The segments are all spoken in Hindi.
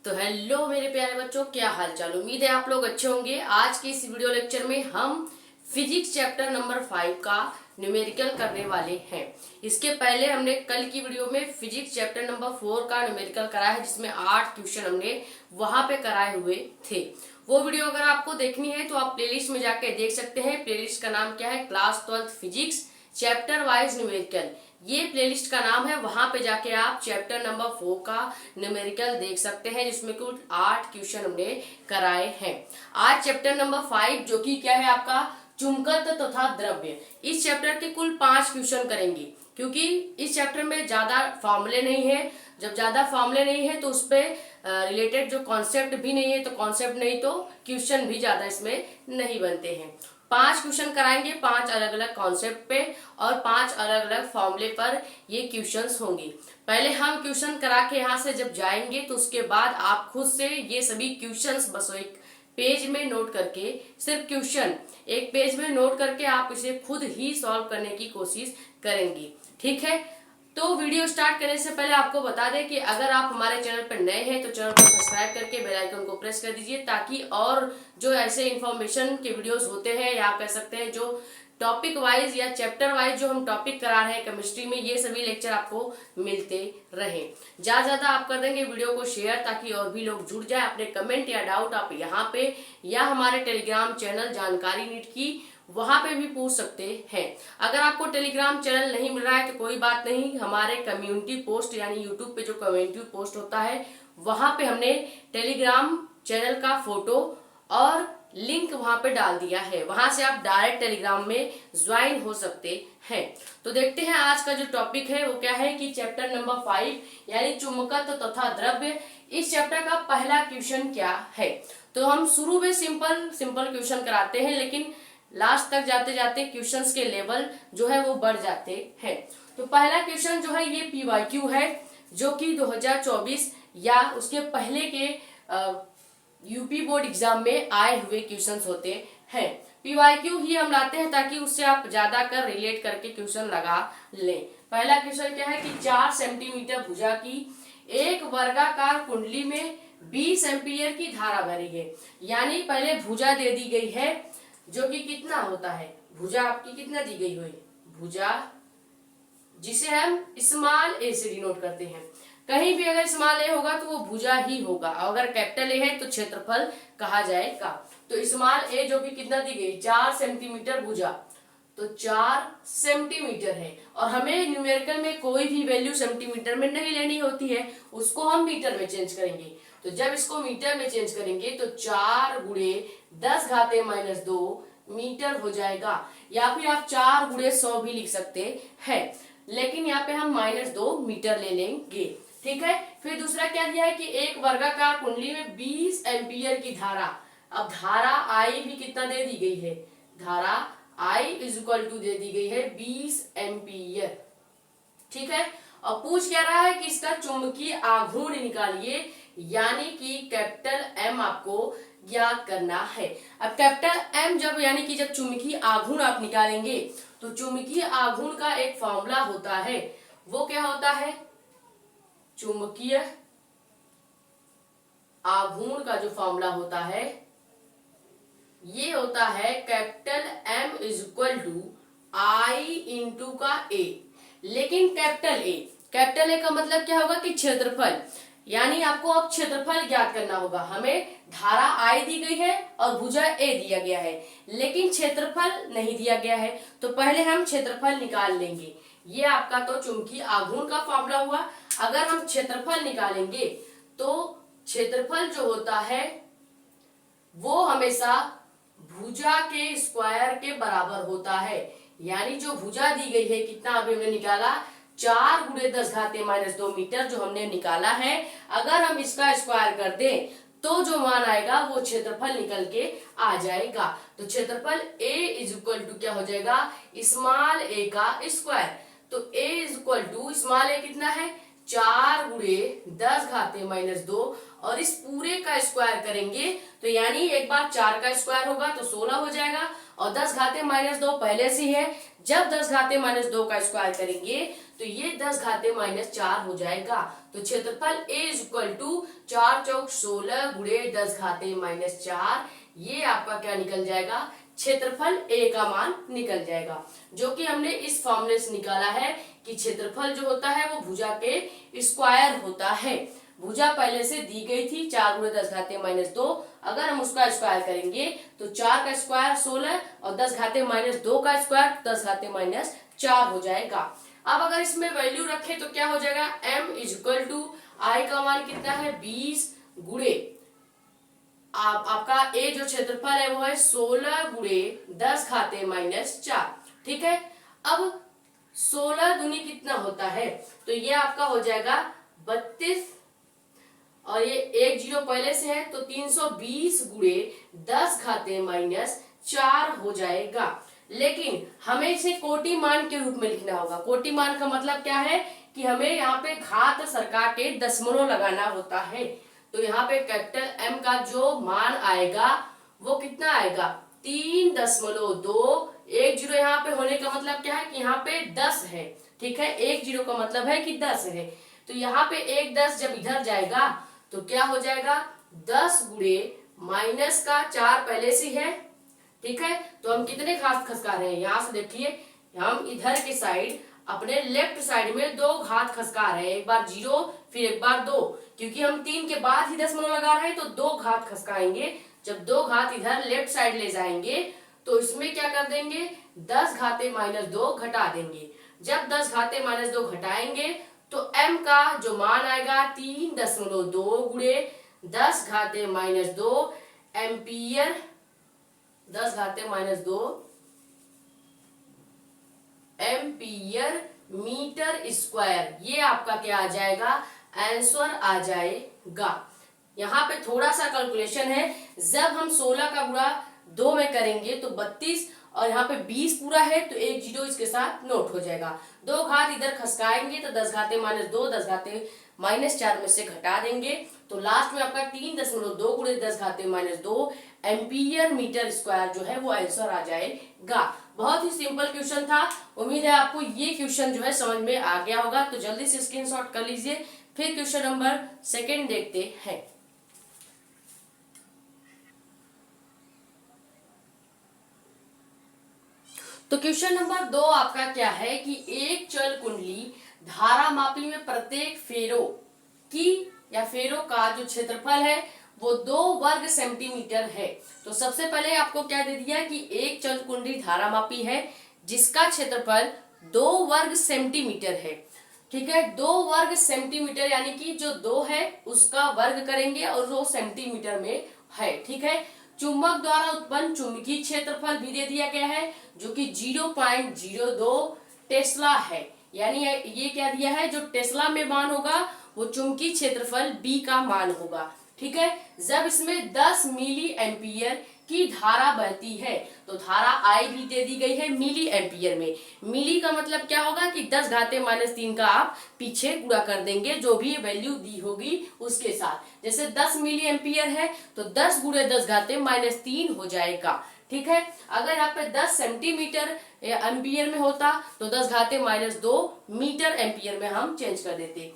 तो हेलो मेरे प्यारे बच्चों, क्या हाल चाल। उम्मीद है आप लोग अच्छे होंगे। आज के इस वीडियो लेक्चर में हम फिजिक्स चैप्टर नंबर 5 का न्यूमेरिकल करने वाले हैं। इसके पहले हमने कल की वीडियो में फिजिक्स चैप्टर नंबर 4 का न्यूमेरिकल कराया है, जिसमें 8 क्वेश्चन हमने वहां पे कराए हुए थे। वो वीडियो अगर आपको देखनी है तो आप प्लेलिस्ट में जाके देख सकते हैं। प्लेलिस्ट का नाम क्या है? Class 12 physics chapter wise numerical, ये प्लेलिस्ट का नाम है। वहां पे जाके आप चैप्टर नंबर 4 का न्यूमेरिकल देख सकते हैं, जिसमें कुल 8 क्वेश्चन हमने कराए हैं। आज चैप्टर नंबर 5 जो कि क्या है आपका, चुंबकत्व तथा द्रव्य, इस चैप्टर के कुल 5 क्वेश्चन करेंगे, क्योंकि इस चैप्टर में ज्यादा फॉर्मूले नहीं है। जब ज्यादा फॉर्मूले नहीं है तो उस पे रिलेटेड जो कॉन्सेप्ट भी नहीं है, तो कॉन्सेप्ट नहीं तो क्वेश्चन भी ज्यादा इसमें नहीं बनते हैं। 5 क्वेश्चन कराएंगे, 5 अलग अलग कॉन्सेप्ट पे और 5 अलग अलग फॉर्मूले पर ये क्वेश्चंस होंगे। पहले हम क्वेश्चन करा के यहाँ से जब जाएंगे तो उसके बाद आप खुद से ये सभी क्वेश्चंस बस एक पेज में नोट करके, सिर्फ क्वेश्चन एक पेज में नोट करके आप इसे खुद ही सॉल्व करने की कोशिश करेंगे। ठीक है, तो वीडियो स्टार्ट करने से पहले आपको बता दें कि अगर आप हमारे चैनल पर नए हैं तो चैनल को सब्सक्राइब करके बेल आइकन को प्रेस कर दीजिए, ताकि और जो ऐसे इंफॉर्मेशन के वीडियोस होते हैं या कह सकते हैं जो टॉपिक वाइज या चैप्टर वाइज जो हम टॉपिक करा रहे हैं केमिस्ट्री में, ये सभी लेक्चर आपको मिलते रहे। ज्यादा आप कर देंगे वीडियो को शेयर, ताकि और भी लोग जुड़ जाए। अपने कमेंट या डाउट आप यहाँ पे या हमारे टेलीग्राम चैनल जानकारी नीट की, वहां पे भी पूछ सकते हैं। अगर आपको टेलीग्राम चैनल नहीं मिल रहा है तो कोई बात नहीं, हमारे कम्युनिटी पोस्ट यानी यूट्यूब पे जो कम्युनिटी पोस्ट होता है वहां पे हमने टेलीग्राम चैनल का फोटो और लिंक वहां पे डाल दिया है। वहां से आप डायरेक्ट टेलीग्राम में ज्वाइन हो सकते हैं। तो देखते हैं आज का जो टॉपिक है वो क्या है कि चैप्टर नंबर 5 यानी चुंबकत्व तथा द्रव्य, इस चैप्टर का पहला क्वेश्चन क्या है। तो हम शुरू में सिंपल क्वेश्चन कराते हैं, लेकिन लास्ट तक जाते जाते क्वेश्चंस के लेवल जो है वो बढ़ जाते हैं। तो पहला क्वेश्चन जो है ये पीवाईक्यू है, जो कि 2024 या उसके पहले के यूपी बोर्ड एग्जाम में आए हुए क्वेश्चंस होते हैं। पीवाईक्यू ही हम लाते हैं ताकि उससे आप ज्यादा कर रिलेट करके क्वेश्चन लगा लें। पहला क्वेश्चन क्या है कि 4 सेंटीमीटर भुजा की एक वर्गाकार कुंडली में 20 एम्पीयर की धारा भरी है। यानी पहले भुजा दे दी गई है, जो कि कितना होता है, भुजा आपकी कितना दी गई हुई, भुजा जिसे हम स्मॉल ए से डिनोट करते हैं। कहीं भी अगर स्मॉल ए होगा तो वो भुजा ही होगा, अगर कैपिटल ए है तो क्षेत्रफल कहा जाएगा। तो स्मॉल ए जो कि कितना दी गई, 4 सेंटीमीटर भुजा, तो 4 सेंटीमीटर है। और हमें न्यूमेरिकल में कोई भी वैल्यू सेंटीमीटर में नहीं लेनी होती है, उसको हम मीटर में चेंज करेंगे। तो जब इसको मीटर में चेंज करेंगे तो 4 गुणे 10 घाते -2 मीटर हो जाएगा, या फिर आप 4 गुणे 100 भी लिख सकते हैं, लेकिन यहाँ पे हम -2 मीटर ले लेंगे। ठीक है, फिर दूसरा क्या दिया है कि एक वर्गाकार कुंडली में 20 एम्पीयर की धारा। अब धारा आई भी कितना दे दी गई है, धारा I इक्वल टू दे दी गई है 20 एम्पीयर। ठीक है, और पूछ क्या रहा है कि इसका चुंबकीय आघूर्ण निकालिए, यानी कि कैपिटल M आपको ज्ञात करना है। अब कैपिटल M जब यानी कि जब चुंबकीय आघूर्ण आप निकालेंगे तो चुंबकीय आघूर्ण का एक फॉर्मूला होता है, वो क्या होता है, चुंबकीय आघूर्ण का जो फॉर्मूला होता है ये होता है capital M equal to I into का A। लेकिन कैपिटल ए का मतलब क्या होगा कि क्षेत्रफल, यानी आपको अब क्षेत्रफल ज्ञात करना होगा। हमें धारा I दी गई है और भुजा A दिया गया है, लेकिन क्षेत्रफल नहीं दिया गया है, तो पहले हम क्षेत्रफल निकाल लेंगे। ये आपका तो चुंबकीय आघूर्ण का फॉर्मूला हुआ। अगर हम क्षेत्रफल निकालेंगे तो क्षेत्रफल जो होता है वो हमेशा भुजा के स्क्वायर के बराबर होता है। यानी जो भुजा दी गई है कितना अभी हमने निकाला, 4 गुणे 10 घाते -2 मीटर जो हमने निकाला है, अगर हम इसका स्क्वायर कर दें तो जो मान आएगा वो क्षेत्रफल निकल के आ जाएगा। तो क्षेत्रफल A इक्वल टू क्या हो जाएगा, स्मॉल a का स्क्वायर। तो A equal to small a कितना है, 4 गुणे 10 घाते -2, और इस पूरे का स्क्वायर करेंगे तो यानी एक बार 4 का स्क्वायर होगा तो 16 हो जाएगा, और 10 घाते -2 पहले से है। जब 10 घाते -2 का स्क्वायर करेंगे तो ये 10 घाते माइनस 4 हो जाएगा। तो क्षेत्रफल A इज इक्वल टू 4 चौक 16 गुणे 10 घाते माइनस 4, ये आपका क्या निकल जाएगा, क्षेत्रफल A का मान निकल जाएगा, जो कि हमने इस फॉर्मूले से निकाला है कि क्षेत्रफल जो होता है वो भुजा के स्क्वायर होता है। भुजा पहले से दी गई थी 4 गुणे 10 घाते माइनस 2, अगर हम उसका स्क्वायर करेंगे तो 4 का स्क्वायर 16 और 10 घाते माइनस 2 का स्क्वायर 10 घाते माइनस 4 हो जाएगा। अब अगर इसमें वैल्यू रखे तो क्या हो जाएगा, m इज इक्वल टू आई का मान कितना है 20 गुणे आपका A जो क्षेत्रफल है वो है 16 गुणे 10 घाते माइनस 4। ठीक है, अब 16 दूनी कितना होता है, तो ये आपका हो जाएगा 32 और ये एक जीरो पहले से है तो 320 गुणे 10 घाते माइनस 4 हो जाएगा। लेकिन हमें इसे कोटि मान के रूप में लिखना होगा। कोटि मान का मतलब क्या है कि हमें यहाँ पे घात सरका के दशमलव लगाना होता है। तो यहाँ पे कैपिटल M का जो मान आएगा वो कितना आएगा, 3.2। एक जीरो यहाँ पे होने का मतलब क्या है कि यहाँ पे 10 है। ठीक है, एक जीरो का मतलब है कि 10 है, तो यहाँ पे एक 10 जब इधर जाएगा तो क्या हो जाएगा, 10 गुणे माइनस का 4 पहले से है। ठीक है, तो हम कितने घात खसका रहे हैं, यहाँ से देखिए हम इधर के साइड अपने लेफ्ट साइड में 2 घात खसका रहे हैं, एक बार 0 फिर एक बार 2, क्योंकि हम 3 के बाद ही दशमलव लगा रहे हैं तो 2 घात खसकाएंगे। जब 2 घात इधर लेफ्ट साइड ले जाएंगे तो इसमें क्या कर देंगे, 10 घाते माइनस 2 घटा देंगे। जब 10 घाते माइनस 2 घटाएंगे तो m का जो मान आएगा 3.2 गुणे 10 घाते माइनस 2 एम्पियर, 10 घाते माइनस 2 एम्पियर मीटर स्क्वायर, ये आपका क्या आ जाएगा, आंसर आ जाएगा। यहाँ पे थोड़ा सा कैलकुलेशन है, जब हम 16 का गुणा 2 में करेंगे तो 32 और यहाँ पे 20 पूरा है तो एक जीरो इसके साथ नोट हो जाएगा। 2 घात इधर खसकाएंगे तो 10 घाते माइनस 2 10 घाते माइनस 4 में से घटा देंगे तो लास्ट में आपका 3.2 गुणे 10 घाते माइनस 2 एम्पियर मीटर स्क्वायर जो है वो आंसर आ जाएगा। बहुत ही सिंपल क्वेश्चन था। उम्मीद है आपको ये क्वेश्चन जो है समझ में आ गया होगा। तो जल्दी से स्क्रीनशॉट कर लीजिए। फिर क्वेश्चन नंबर 2 देखते हैं। तो क्वेश्चन नंबर 2 आपका क्या है कि एक चल कुंडली धारा मापी में प्रत्येक फेरो की या फेरो का जो क्षेत्रफल है वो 2 वर्ग सेंटीमीटर है। तो सबसे पहले आपको क्या दे दिया कि एक चल कुंडली धारा मापी है जिसका क्षेत्रफल 2 वर्ग सेंटीमीटर है। ठीक है, 2 वर्ग सेंटीमीटर यानी कि जो 2 है उसका वर्ग करेंगे और वो सेंटीमीटर में है। ठीक है, चुंबक द्वारा उत्पन्न चुंबकीय क्षेत्रफल भी दे दिया गया है जो कि 0.02 टेस्ला है। यानी ये क्या दिया है, जो टेस्ला में मान होगा वो चुंबकीय क्षेत्रफल B का मान होगा। ठीक है, जब इसमें 10 मिली एम्पियर की धारा बहती है तो धारा I भी दे दी गई है मिली एम्पियर में। मिली का मतलब क्या होगा कि 10 घाते माइनस 3 का आप पीछे गुणा कर देंगे जो भी वैल्यू दी होगी उसके साथ। जैसे 10 मिली एम्पियर है तो 10 गुणे 10 घाते माइनस 3 हो जाएगा। ठीक है, अगर यहाँ पे 10 सेंटीमीटर एम्पियर में होता तो 10 घाते माइनस 2 मीटर एम्पियर में हम चेंज कर देते।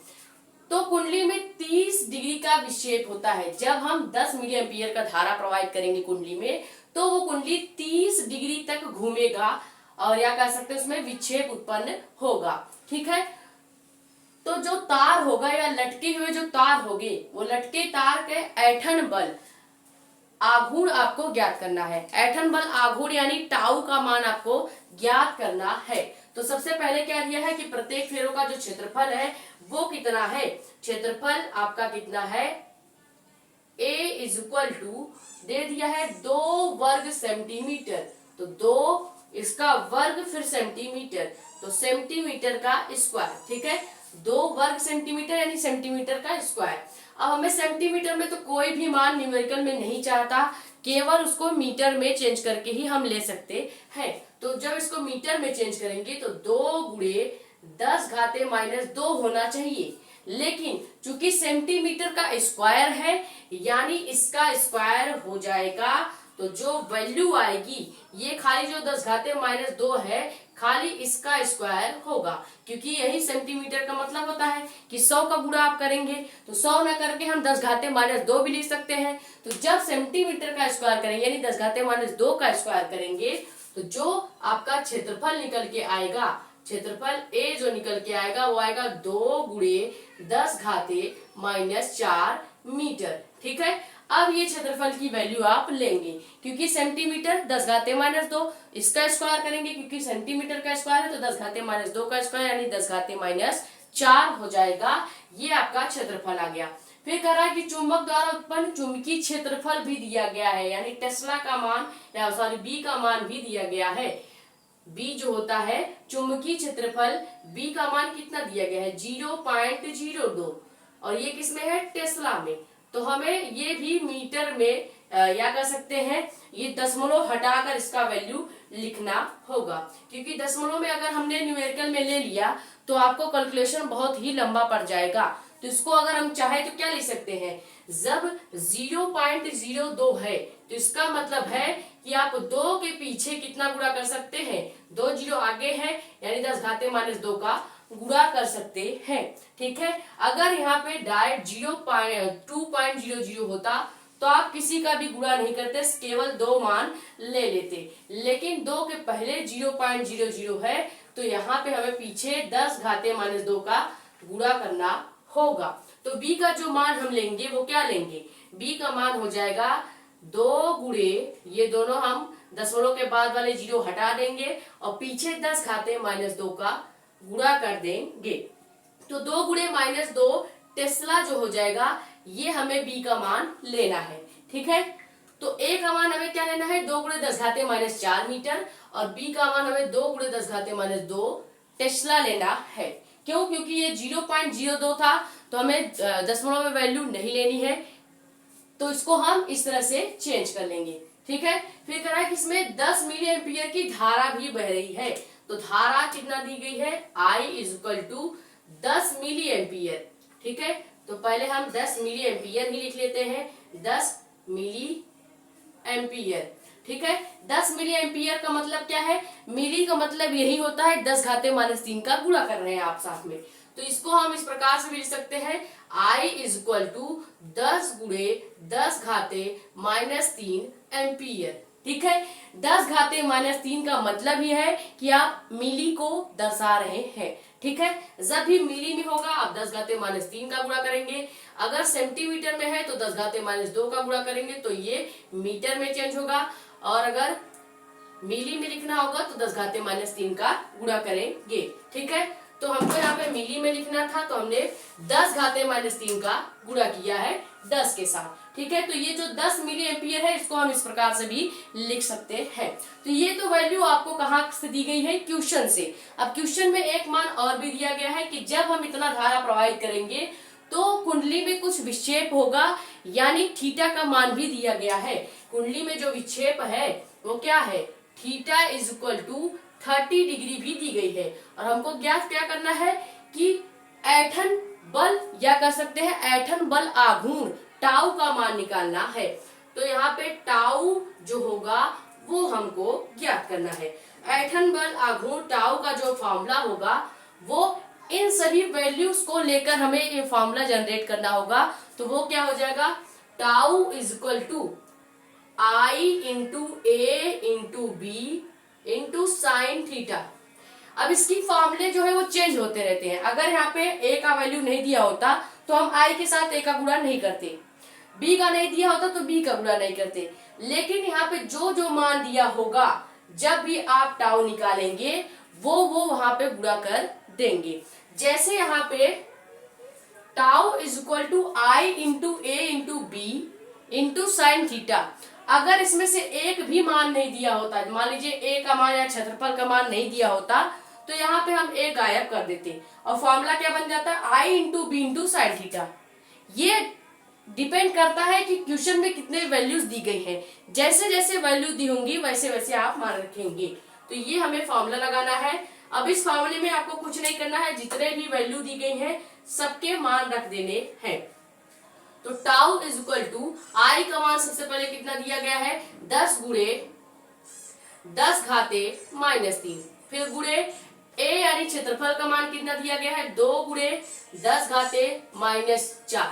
तो कुंडली में 30 डिग्री का विक्षेप होता है। जब हम 10 मिली एम्पियर का धारा प्रवाहित करेंगे कुंडली में तो वो कुंडली 30 डिग्री तक घूमेगा और या कह सकते हैं उसमें विक्षेप उत्पन्न होगा। ठीक है, तो जो तार होगा या लटके हुए जो तार होंगे वो लटके तार के ऐंठन बल आघूर्ण आपको ज्ञात करना है। ऐंठन बल आघूर्ण यानी टाउ का मान आपको ज्ञात करना है। तो सबसे पहले क्या दिया है कि प्रत्येक फेरो का जो क्षेत्रफल है वो कितना है। क्षेत्रफल आपका कितना है, A इज इक्वल टू दे दिया है 2 वर्ग सेंटीमीटर, तो 2 इसका वर्ग फिर सेंटीमीटर तो सेंटीमीटर का स्क्वायर। ठीक है, 2 वर्ग सेंटीमीटर यानी सेंटीमीटर का स्क्वायर। अब हमें सेंटीमीटर में तो कोई भी मान न्यूमेरिकल में नहीं चाहता, केवल उसको मीटर में चेंज करके ही हम ले सकते हैं। तो जब इसको मीटर में चेंज करेंगे तो 2 गुणे 10 घाते माइनस 2 होना चाहिए, लेकिन चूंकि सेंटीमीटर का स्क्वायर है यानी इसका स्क्वायर हो जाएगा। तो जो वैल्यू आएगी ये खाली जो 10 घाते माइनस 2 है खाली इसका स्क्वायर होगा, क्योंकि यही सेंटीमीटर का मतलब होता है कि 100 का गुणा आप करेंगे तो 100 न करके हम 10 घाते माइनस 2 भी लिख सकते हैं। तो जब सेंटीमीटर का स्क्वायर करेंगे यानी 10 घाते माइनस 2 का स्क्वायर करेंगे तो जो आपका क्षेत्रफल निकल के आएगा, क्षेत्रफल ए जो निकल के आएगा वो आएगा 2 गुणे 10 घाते माइनस 4 मीटर। ठीक है, अब ये क्षेत्रफल की वैल्यू आप लेंगे, क्योंकि सेंटीमीटर 10 घाते माइनस 2, इसका स्क्वायर करेंगे क्योंकि सेंटीमीटर का स्क्वायर है तो 10 घाते माइनस 2 का स्क्वायर यानी 10 घाते माइनस 4 हो जाएगा। ये आपका क्षेत्रफल आ गया। फिर कह रहा है कि चुंबक द्वारा उत्पन्न चुंबकीय क्षेत्रफल भी दिया गया है, यानी टेस्ला का मान या सॉरी बी का मान भी दिया गया है। बी जो होता है चुंबकीय क्षेत्रफल, बी का मान कितना दिया गया है 0.02 और ये किसमें है टेस्ला में। तो हमें ये भी मीटर में या कर सकते हैं, ये दशमलव हटाकर इसका वैल्यू लिखना होगा, क्योंकि दशमलव में अगर हमने न्यूमेरिकल में ले लिया तो आपको कैलकुलेशन बहुत ही लंबा पड़ जाएगा। तो इसको अगर हम चाहे तो क्या लिख सकते हैं, जब 0.02 है तो इसका मतलब है कि आप 2 के पीछे कितना गुणा कर सकते हैं, 2 जीरो आगे है यानी 10 घाते माइनस 2 का गुणा कर सकते हैं। ठीक है, अगर यहाँ पे डायरेक्ट 2.00 होता तो आप किसी का भी गुणा नहीं करते, केवल 2 मान ले लेते, लेकिन 2 के पहले 0.00 है तो यहाँ पे हमें पीछे 10 घाते माइनस 2 का गुणा करना होगा। तो b का जो मान हम लेंगे वो क्या लेंगे, b का मान हो जाएगा 2 गुणे, ये दोनों हम दशमलव के बाद वाले 0 हटा देंगे और पीछे 10 घाते माइनस 2 का गुणा कर देंगे। तो 2 गुणे माइनस 2 टेस्ला जो हो जाएगा, ये हमें b का मान लेना है। ठीक है, तो a का मान हमें क्या लेना है 2 गुणे 10 घाते माइनस 4 मीटर और b का मान हमें 2 गुणे 10 घाते माइनस 2 टेस्ला लेना है। क्यों, क्योंकि ये 0.02 था तो हमें दशमलव में वैल्यू नहीं लेनी है, तो इसको हम इस तरह से चेंज कर लेंगे। ठीक है, फिर कह रहा है कि इसमें 10 मिली एम्पियर की धारा भी बह रही है, तो धारा कितना दी गई है I = 10 मिली एम्पियर। ठीक है, तो पहले हम 10 मिली एम्पियर ही लिख लेते हैं, 10 मिली एम्पियर। ठीक है, 10 मिली एम्पियर का मतलब क्या है, मिली का मतलब यही होता है 10 घाते माइनस 3 का गुणा कर रहे हैं आप साथ में। तो इसको हम इस प्रकार से भी लिख सकते हैं I = 10 गुणे 10 घाते माइनस 3 एम्पियर। ठीक है, 10 घाते माइनस 3 का मतलब ही है कि आप मिली को दर्शा रहे हैं। ठीक है, जब भी मिली में होगा आप 10 घाते माइनस 3 का गुणा करेंगे, अगर सेंटीमीटर में है तो 10 घाते माइनस 2 का गुणा करेंगे तो ये मीटर में चेंज होगा, और अगर मिली में लिखना होगा तो 10 घाते माइनस 3 का गुणा करेंगे। ठीक है, तो हमको यहाँ पे मिली में लिखना था तो हमने 10 घाते माइनस 3 का गुणा किया है 10 के साथ। ठीक है, तो ये जो 10 मिली एम्पियर है इसको हम इस प्रकार से भी लिख सकते हैं। तो ये तो वैल्यू आपको कहाँ से दी गई है, क्वेश्चन से। अब क्वेश्चन में एक मान और भी दिया गया है कि जब हम इतना धारा प्रवाहित करेंगे तो कुंडली में कुछ विक्षेप होगा, यानी थीटा का मान भी दिया गया है। कुंडली में जो विक्षेप है वो क्या है, थीटा = 30 डिग्री भी दी गई है, और हमको ज्ञात क्या करना है कि ऐंठन बल या कर सकते हैं ऐंठन बल आघूर्ण टाउ का मान निकालना है। तो यहाँ पे टाउ जो होगा वो हमको ज्ञात करना है। ऐंठन बल आघूर्ण टाउ का जो फॉर्मूला होगा वो इन सभी वैल्यूज को लेकर हमें ये फॉर्मूला जनरेट करना होगा। तो वो क्या हो जाएगा, tau = I × A × B × sin theta. अब इसकी फॉर्मूले जो है वो चेंज होते रहते हैं। अगर यहाँ पे a का वैल्यू नहीं दिया होता तो हम I के साथ a का गुणा नहीं करते, b का नहीं दिया होता तो b का गुणा नहीं करते, लेकिन यहाँ पे जो जो मान दिया होगा जब भी आप टाउ निकालेंगे वो वहां पे गुणा कर देंगे। जैसे यहाँ पे tau = I × A × B × sin theta, अगर इसमें से एक भी मान नहीं दिया होता, मान लीजिए a का मान या क्षेत्रफल का मान नहीं दिया होता तो यहाँ पे हम a गायब कर देते और फॉर्मूला क्या बन जाता है I × B × sin थीटा। ये डिपेंड करता है कि क्वेश्चन में कितने वैल्यूज दी गई हैं, जैसे जैसे वैल्यू दी होंगी वैसे वैसे आप मान रखेंगे। तो ये हमें फॉर्मूला लगाना है। अब इस फॉर्मूले में आपको कुछ नहीं करना है, जितने भी वैल्यू दी गई हैं सबके मान रख देने हैं। तो टाउ = I का मान सबसे पहले कितना दिया गया है 10 गुणे 10 घाते माइनस 3, फिर गुणे ए यानी क्षेत्रफल का मान कितना दिया गया है 2 गुणे 10 घाते -4।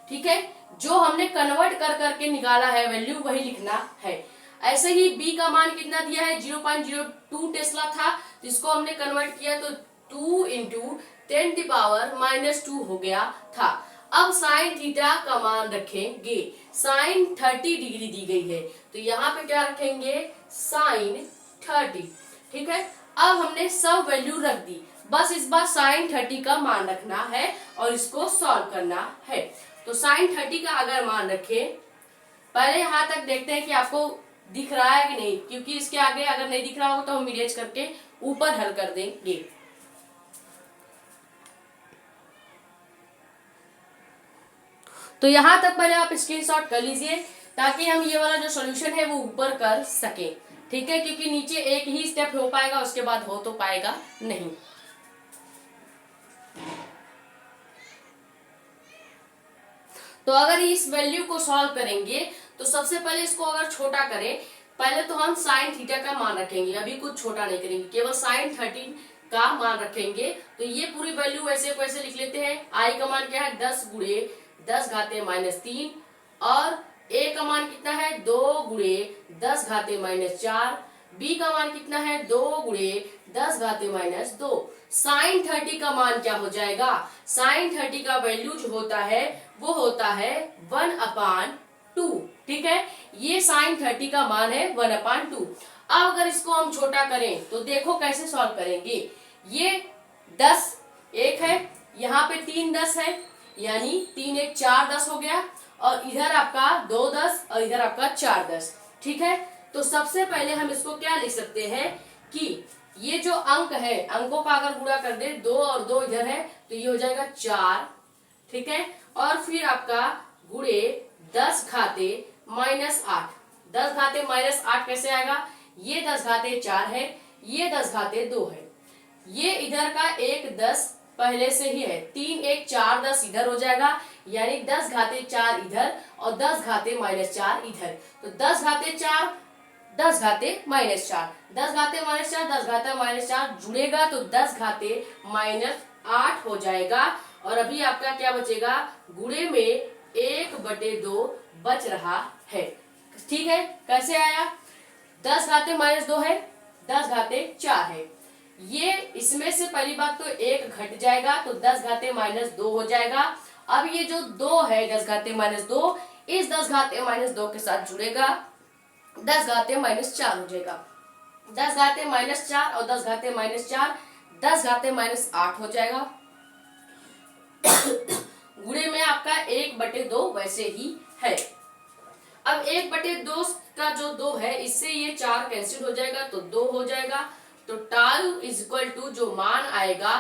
ठीक है, जो हमने कन्वर्ट कर करके निकाला है वैल्यू वही लिखना है। ऐसे ही बी का मान कितना दिया है 0.02 टेस्ला था, जिसको हमने कन्वर्ट किया तो 2 × 10⁻² हो गया था। अब साइन थीटा का मान रखेंगे, साइन 30 डिग्री दी गई है तो यहाँ पे क्या रखेंगे साइन 30। ठीक है, अब हमने सब वैल्यू रख दी, बस इस बार साइन 30 का मान रखना है और इसको सॉल्व करना है। तो साइन 30 का अगर मान रखें, पहले यहाँ तक देखते हैं कि आपको दिख रहा है कि नहीं, क्योंकि इसके आगे अगर नहीं दिख रहा हो तो हम इरेज करके ऊपर हल कर देंगे। तो यहाँ तक पहले आप स्क्रीनशॉट कर लीजिए ताकि हम ये वाला जो सॉल्यूशन है वो ऊपर कर सके। ठीक है, क्योंकि नीचे एक ही स्टेप हो पाएगा, उसके बाद हो तो पाएगा नहीं। तो अगर इस वैल्यू को सॉल्व करेंगे तो सबसे पहले इसको अगर छोटा करें, पहले तो हम साइन थीटा का मान रखेंगे, अभी कुछ छोटा नहीं करेंगे, केवल साइन 30 का मान रखेंगे। तो ये पूरी वैल्यू वैसे वैसे लिख लेते हैं। आई का मान क्या है 10 गुणे 10 घाते -3 और ए का मान कितना है 2 गुणे 10 घाते -4। बी का मान कितना है 2 गुणे 10 घाते -2। साइन 30 का मान क्या हो जाएगा, साइन 30 का वैल्यू जो होता है वो होता है 1/2। ठीक है, ये साइन 30 का मान है 1/2। अब अगर इसको हम छोटा करें तो देखो कैसे सॉल्व करेंगे। ये 10 एक है, यहाँ पे 3 10 है, यानी 3 1 4 10 हो गया, और इधर आपका 2 10 और इधर आपका 4 10। ठीक है, तो सबसे पहले हम इसको क्या लिख सकते हैं कि ये जो अंक है, अंकों का अगर गुणा कर दे 2 और 2 इधर है तो ये हो जाएगा 4। ठीक है, और फिर आपका गुणे 10 घाते -8। 10 घाते -8 कैसे आएगा, ये 10 घाते 4 है, ये 10 घाते 2 है, ये इधर का 1 10 पहले से ही है, 3 1 4 10 इधर हो जाएगा, यानी 10 घाते 4 इधर और 10 घाते -4 इधर। तो 10 घाते 4 10 घाते -4, 10 घाते -4 10 घाते -4 जुड़ेगा तो 10 घाते -8 हो जाएगा। और अभी आपका क्या बचेगा, गुणे में 1/2 बच रहा है। ठीक है, कैसे आया, 10 घाते -2 है, 10 घाते 4 है, ये इसमें से पहली बात तो 1 घट जाएगा तो 10 घाते -2 हो जाएगा। अब ये जो 2 है 10 घाते -2 इस 10 घाते -2 के साथ जुड़ेगा, 10 घाते -4 हो जाएगा, 10 घाते -4 और 10 घाते -4 10 घाते -8 हो जाएगा। गुणे में आपका 1/2 वैसे ही है। अब 1/2 का जो 2 है इससे ये 4 कैंसिल हो जाएगा तो 2 हो जाएगा। तो टाउ इक्वल टू जो मान आएगा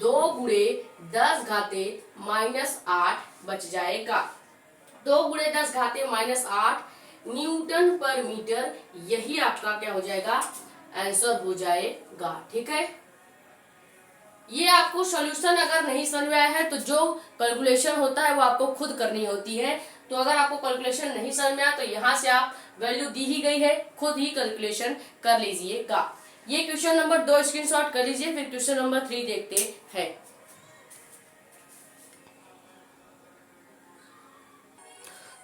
2 गुणे 10 घाते -8 बच जाएगा। 2 गुणे 10 घाते -8 न्यूटन पर मीटर, यही आपका क्या हो जाएगा, आंसर हो जाएगा। ठीक है, ये आपको सॉल्यूशन अगर नहीं समझ में आया है तो जो कैलकुलेशन होता है वो आपको खुद करनी होती है। तो अगर आपको कैलकुलेशन नहीं समझ में आया तो यहाँ से आप वैल्यू दी ही गई है, खुद ही कैलकुलेशन कर लीजिएगा। ये क्वेश्चन नंबर 2 स्क्रीनशॉट कर लीजिए, फिर क्वेश्चन नंबर 3 देखते हैं।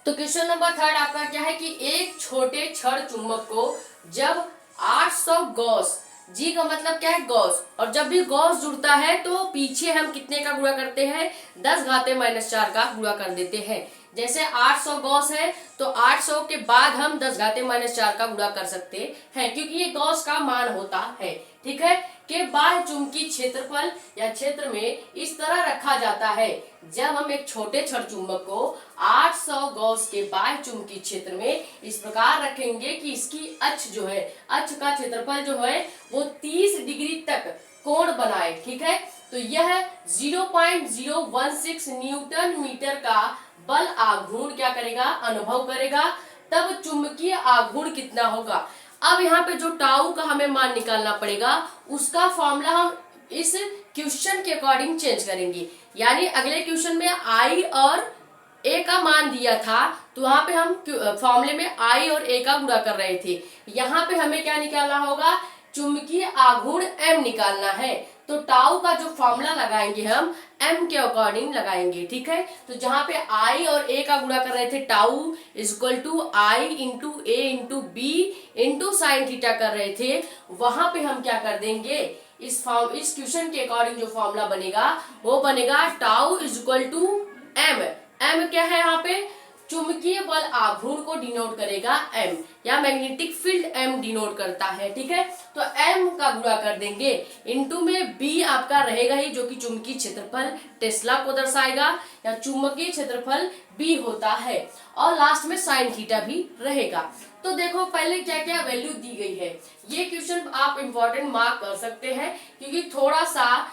तो क्वेश्चन नंबर 3 आपका क्या है कि एक छोटे छड़ चुंबक को जब 800 गॉस, जी का मतलब क्या है गॉस, और जब भी गॉस जुड़ता है तो पीछे हम कितने का गुणा करते हैं 10 घाते -4 का गुणा कर देते हैं। जैसे 800 गॉस है तो 800 के बाद हम 10 घाते -4 का गुणा कर सकते हैं, क्योंकि ये गॉस का मान होता है। ठीक है, के बाह्य चुंबकीय क्षेत्रफल या क्षेत्र में इस तरह रखा जाता है, जब हम एक छोटे छड़ चुंबक को 800 गॉस के बाह्य चुंबकीय क्षेत्र में इस प्रकार रखेंगे कि इसकी अक्ष जो है, अक्ष का क्षेत्रफल जो है वो 30 डिग्री तक कोण बनाए। ठीक है, तो यह 0.016 न्यूटन मीटर का बल आघूर्ण क्या करेगा, अनुभव करेगा। तब चुंबकीय आघूर्ण कितना होगा। अब यहाँ पे जो टाउ का हमें मान निकालना पड़ेगा उसका फॉर्मूला हम इस क्वेश्चन के अकॉर्डिंग चेंज करेंगे। यानी अगले क्वेश्चन में आई और ए का मान दिया था तो वहां पे हम फॉर्मूले में आई और ए का गुणा कर रहे थे, यहाँ पे हमें क्या निकालना होगा चुंबकीय आघूर्ण m निकालना है, तो टाउ का जो फॉर्मूला लगाएंगे हम m के अकॉर्डिंग लगाएंगे, ठीक है। तो जहां पे i और a का गुणा कर रहे थे, tau is equal to i into a into b into sine theta कर रहे थे, वहां पे हम क्या कर देंगे, इस क्वेश्चन के अकॉर्डिंग जो फॉर्मूला बनेगा वो बनेगा tau is equal to m। m क्या है यहाँ पे, चुंबकीय बल आघूर्ण को डिनोट करेगा m, या मैग्नेटिक फील्ड m डिनोट करता है, ठीक है। तो m का गुणा कर देंगे, इनटू में b आपका रहेगा ही, जो कि चुंबकीय क्षेत्रफल टेस्ला को दर्शाएगा, या चुंबकीय क्षेत्रफल b होता है, और लास्ट में साइन थीटा भी रहेगा। तो देखो पहले क्या क्या वैल्यू दी गई है, ये क्वेश्चन आप इम्पोर्टेंट मार्क कर सकते हैं, क्योंकि थोड़ा सा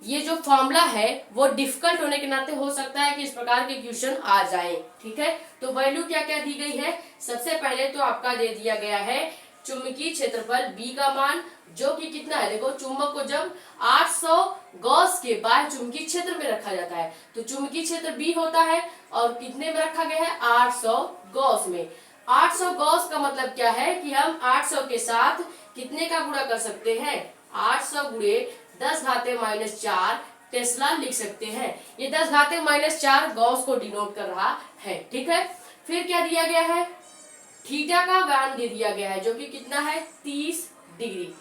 ये जो फॉर्मूला है वो डिफिकल्ट होने के नाते हो सकता है कि इस प्रकार के क्वेश्चन आ जाएं, ठीक है। तो वैल्यू क्या क्या दी गई है, सबसे पहले तो आपका दे दिया गया है चुंबकीय क्षेत्रफल B का मान, जो कि कितना है, देखो चुंबक को जब 800 गॉस के बाह्य चुंबकीय क्षेत्र में रखा जाता है तो चुंबकीय क्षेत्र B होता है, और कितने में रखा गया है, 800 गॉस में। 800 गॉस का मतलब क्या है कि हम 800 के साथ कितने का गुणा कर सकते हैं, 800 गुणे 10 घाते -4 टेस्ला लिख सकते हैं। ये 10 घाते -4 गॉस को डिनोट कर रहा है, ठीक है। फिर क्या दिया गया है, थीटा का मान दे दिया गया है, जो कि कितना है, 30 डिग्री।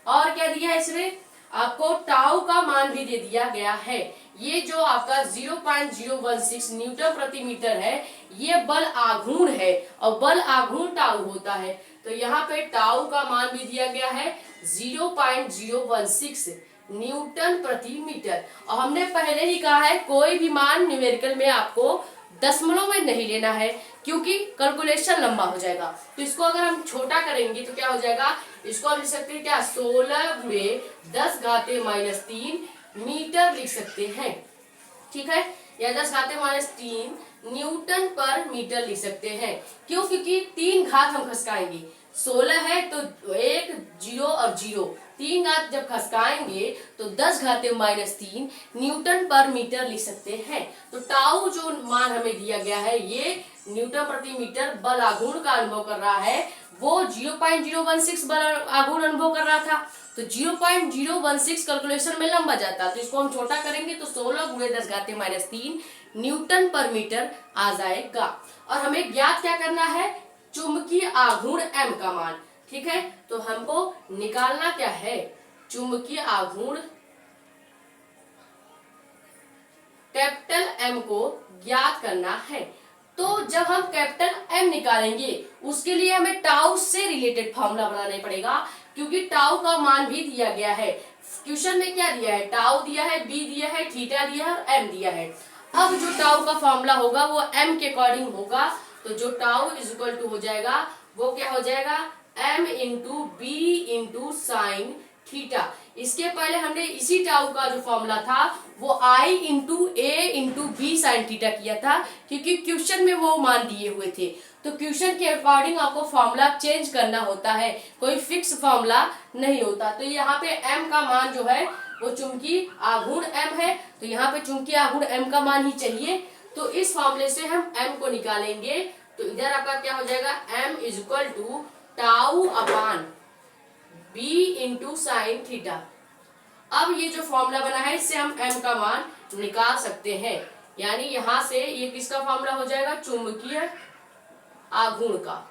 और क्या दिया है इसमें, आपको टाउ का मान भी दे दिया गया है। ये जो आपका 0.016 न्यूटन प्रति मीटर है, ये बल आघूर्ण है, और बल आघूर्ण टाउ होता है। तो यहाँ पे टाउ का मान भी दिया गया है 0.016 न्यूटन प्रति मीटर। और हमने पहले ही कहा है कोई भी मान न्यूमेरिकल में आपको दशमलव में नहीं लेना है, क्योंकि कैलकुलेशन लंबा हो जाएगा। तो इसको अगर हम छोटा करेंगे तो क्या हो जाएगा, इसको हम लिख सकते हैं क्या, 16 गुणे 10 घाते -3 मीटर लिख सकते हैं, ठीक है, या 10 घाते -3 न्यूटन पर मीटर लिख सकते हैं। क्यों, क्योंकि 3 घात हम खसकाएंगे, 16 है तो 1 0 और 0, 3 घात जब खसकाएंगे तो 10 घाते -3 न्यूटन पर मीटर लिख सकते हैं। तो टाउ जो मान हमें दिया गया है, ये न्यूटन प्रति मीटर बल आघूर्ण का अनुभव कर रहा है, वो 0.016 बल आघूर्ण अनुभव कर रहा था। तो 0.016 कैलकुलेशन में लंबा जाता, तो इसको हम छोटा करेंगे तो 16 गुणे 10 घाते -3 न्यूटन पर मीटर आ जाएगा। और हमें ज्ञात क्या करना है, चुंबकीय आघूर्ण m का मान, ठीक है। तो हमको निकालना क्या है, चुंबकीय आघूर्ण कैपिटल M को ज्ञात करना है। तो जब हम कैपिटल M निकालेंगे उसके लिए हमें टाउ से रिलेटेड फॉर्मूला बनाना पड़ेगा, क्योंकि टाउ का मान भी दिया गया है। क्वेश्चन में क्या दिया है, टाउ दिया है, b दिया है, थीटा दिया है और m दिया है। अब जो टाउ का फॉर्मूला होगा वो m के अकॉर्डिंग होगा, तो जो टाउ इज इक्वल टू हो जाएगा वो क्या हो जाएगा, m into B into sine theta. इसके पहले हमने इसी टाउ का जो फॉर्मूला था वो i into A into B sine theta किया था, क्योंकि क्वेश्चन में वो मान दिए हुए थे। तो क्वेश्चन के अकॉर्डिंग आपको फॉर्मूला चेंज करना होता है, कोई फिक्स फॉर्मूला नहीं होता। तो यहाँ पे m का मान जो है वो चुंबकीय आघूर्ण m है, तो यहाँ पे चुंबकीय आघूर्ण m का मान ही चाहिए। तो इस फॉर्मूले से हम m को निकालेंगे, तो इधर आपका क्या हो जाएगा, m is equal to tau upon b into sine theta. अब ये जो फॉर्मूला बना है इससे हम m का मान निकाल सकते हैं, यानी यहां से ये किसका फॉर्मूला हो जाएगा, चुंबकीय आघूर्ण का।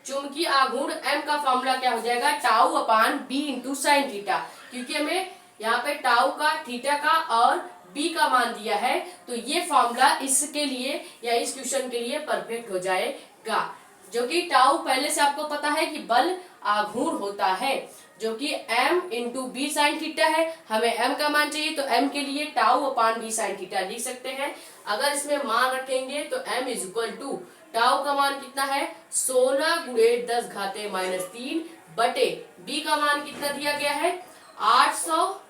चुंबकीय आघूर्ण m का फॉर्मूला क्या हो जाएगा, tau upon b into sine theta, क्योंकि हमें यहाँ पे टाउ का, थीटा का और b का मान दिया है, तो ये फॉर्मूला इसके लिए या इस क्वेश्चन के लिए परफेक्ट हो जाएगा। जो कि टाउ पहले से आपको पता है कि बल आघूर्ण होता है, जो कि m into B sine theta है। हमें m का मान चाहिए तो m के लिए tau upon B sine theta लिख सकते हैं। अगर इसमें मान रखेंगे तो m is equal to tau का मान कितना है, 16 गुणे 10 घाते -3 बटे b का मान कितना दिया गया है, 800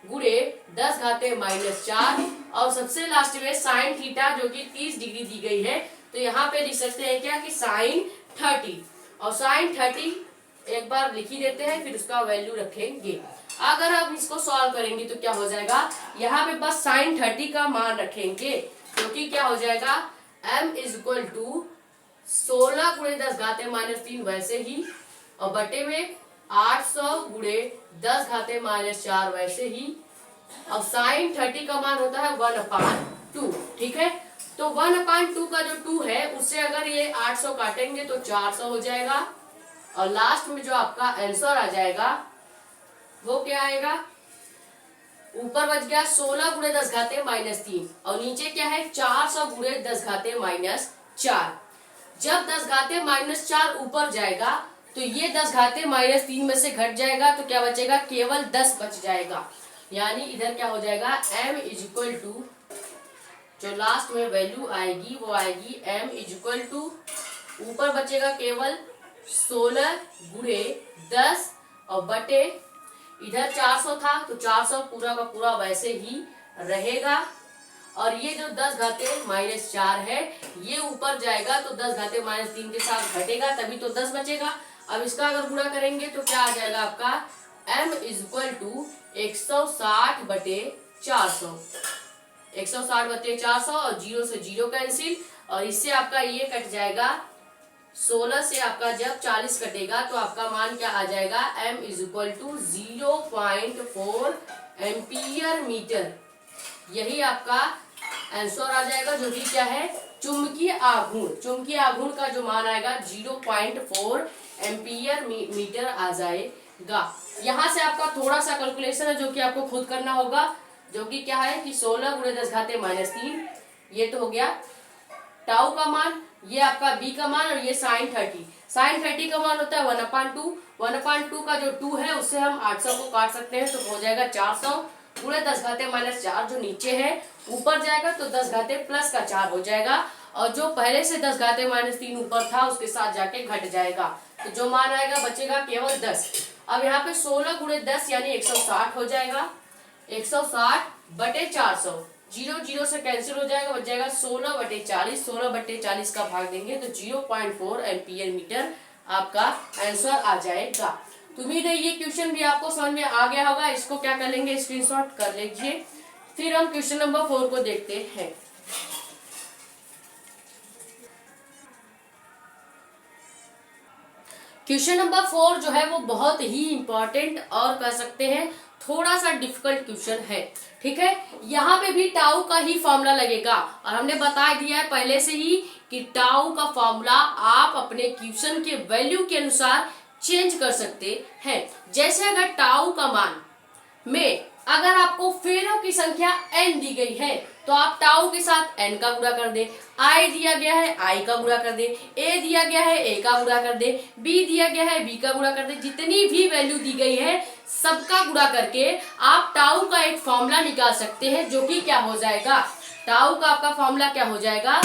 गुणे 10 घाते -4, और सबसे लास्ट में साइन थीटा जो कि 30 डिग्री दी गई है। तो यहाँ पे लिख सकते हैं क्या कि साइन 30, और साइन 30 एक बार लिख ही देते हैं, फिर उसका वैल्यू रखेंगे। अगर आप इसको सॉल्व करेंगे तो क्या हो जाएगा, यहाँ पे बस साइन 30 का मान रखेंगे, जो कि क्या हो जाएगा, m इज इक्वल टू 16 गुणे 10 घाते -3 वैसे ही, और बटे में 800 गुणे 10 घाते -4 वैसे ही। अब साइन 30 का मान होता है 1/2। ठीक है, तो 1/2 का जो 2 है उससे अगर ये 800 काटेंगे तो 400 हो जाएगा। और लास्ट में जो आपका आंसर आ जाएगा वो क्या आएगा, ऊपर बच गया 16 गुणे 10 घाते -3 और नीचे क्या है 400 गुणे 10 घाते -4। जब 10 घाते -4 ऊपर जाएगा तो ये 10 घाते -3 में से घट जाएगा तो क्या बचेगा, केवल 10 बच जाएगा। यानी इधर क्या हो जाएगा, m इक्वल टू जो लास्ट में वैल्यू आएगी वो आएगी m इक्वल टू ऊपर बचेगा केवल 16 गुणे 10 और बटे इधर 400 था तो 400 पूरा का पूरा वैसे ही रहेगा। और ये जो 10 घाते -4 है ये ऊपर जाएगा तो 10 घाते -3 के साथ घटेगा तभी तो 10 बचेगा। अब इसका अगर गुणा करेंगे तो क्या आ जाएगा आपका m इक्वल टू 160 बटे 400। 160 बटे 400 और 0 से 0 कैंसिल और इससे आपका ये कट जाएगा। 16 से आपका जब 40 कटेगा तो आपका मान क्या आ जाएगा, m equal to 0.4 ampere metre. यही आपका आंसर आ जाएगा जो कि क्या है, चुंबकीय आघूर्ण। चुंबकीय आघूर्ण का जो मान आएगा 0.4 एम्पियर मीटर आ जाएगा। यहाँ से आपका थोड़ा सा कैलकुलेशन है जो कि आपको खुद करना होगा, जो कि क्या है कि 16 गुणे 10 घाते -3 ये तो हो गया टाउ का मान, ये आपका बी का मान और ये साइन 30। साइन 30 का मान होता है 1/2। 1/2 का जो 2 है उससे हम 800 को काट सकते हैं तो हो जाएगा 400 गुणे 10 घाते -4 जो नीचे है ऊपर जाएगा तो 10 घाते प्लस का 4 हो जाएगा और जो पहले से 10 घाते -3 ऊपर था उसके साथ जाके घट जाएगा तो जो मान आएगा बचेगा केवल 10। अब यहाँ पे 16 गुणे 10 यानी 160 हो जाएगा। 160 बटे 400 0 0 से कैंसिल हो जाएगा, बच जाएगा 16 बटे 40। 16 बटे 40 का भाग देंगे तो 0.4 एम्पियर मीटर आपका आंसर आ जाएगा। तो उम्मीद है ये क्वेश्चन भी आपको समझ में आ गया होगा। इसको क्या कर लेंगे, स्क्रीनशॉट कर लीजिए। फिर हम क्वेश्चन नंबर 4 को देखते हैं। क्वेश्चन नंबर 4 जो है वो बहुत ही इंपॉर्टेंट और कह सकते हैं थोड़ा सा डिफिकल्ट क्वेश्चन है। ठीक है, यहाँ पे भी टाउ का ही फॉर्मूला लगेगा और हमने बता दिया है पहले से ही कि टाउ का फॉर्मूला आप अपने क्वेश्चन के वैल्यू के अनुसार चेंज कर सकते हैं। जैसे अगर टाउ का मान में अगर आपको फेरों की संख्या n दी गई है तो आप टाउ के साथ n का गुणा कर दे, i दिया गया है i का गुणा कर दे, a दिया गया है a का गुणा कर दे, b दिया गया है b का गुणा कर दे। जितनी भी वैल्यू दी गई है सबका गुणा करके आप टाउ का एक फॉर्मूला निकाल सकते हैं जो कि क्या हो जाएगा, टाउ का आपका फॉर्मूला क्या हो जाएगा,